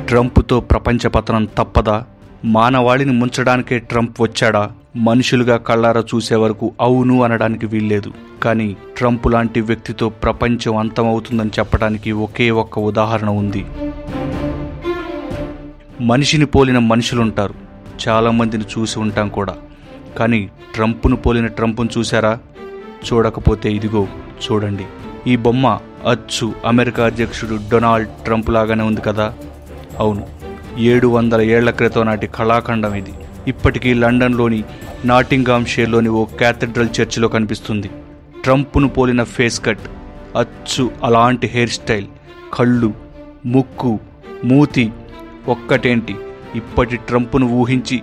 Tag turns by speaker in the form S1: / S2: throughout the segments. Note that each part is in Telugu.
S1: ట్రంప్తో ప్రపంచ పతనం తప్పదా? మానవాళిని ముంచడానికే ట్రంప్ వచ్చాడా? మనుషులుగా కళ్ళారా చూసే వరకు అవును అనడానికి వీల్లేదు. కానీ ట్రంప్ లాంటి వ్యక్తితో ప్రపంచం అంతమవుతుందని చెప్పడానికి ఒకే ఒక్క ఉదాహరణ ఉంది. మనిషిని పోలిన మనుషులుంటారు, చాలామందిని చూసి ఉంటాం కూడా. కానీ ట్రంప్ను పోలిన ట్రంప్ను చూశారా? చూడకపోతే ఇదిగో చూడండి. ఈ బొమ్మ అచ్చు అమెరికా అధ్యక్షుడు డొనాల్డ్ ట్రంప్ లాగానే ఉంది కదా? అవును, 700 ఏళ్ల క్రితం నాటి కళాఖండం ఇది. ఇప్పటికీ లండన్లోని నాటింగ్హామ్ షైర్లోని ఓ క్యాథడ్రల్ చర్చిలో కనిపిస్తుంది. ట్రంప్ను పోలిన ఫేస్ కట్, అచ్చు అలాంటి హెయిర్ స్టైల్, కళ్ళు, ముక్కు, మూతి ఒక్కటేంటి, ఇప్పటి ట్రంప్ను ఊహించి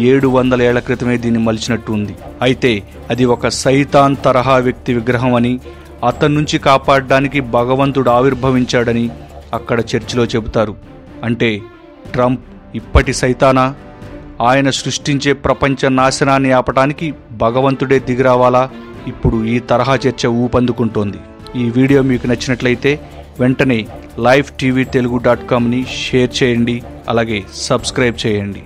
S1: 700 ఏళ్ల క్రితమే దీన్ని మలిచినట్టు ఉంది. అయితే అది ఒక సైతాన్ తరహా వ్యక్తి విగ్రహం అని, అతని నుంచి కాపాడడానికి భగవంతుడు ఆవిర్భవించాడని అక్కడ చర్చిలో చెబుతారు. అంటే ట్రంప్ ఇప్పటి సైతానా? ఆయన సృష్టించే ప్రపంచ నాశనాన్ని ఆపటానికి భగవంతుడే దిగిరావాలా? ఇప్పుడు ఈ తరహా చర్చ ఊపందుకుంటోంది. ఈ వీడియో మీకు నచ్చినట్లయితే వెంటనే livetvtelugu.comని షేర్ చేయండి, అలాగే సబ్స్క్రైబ్ చేయండి.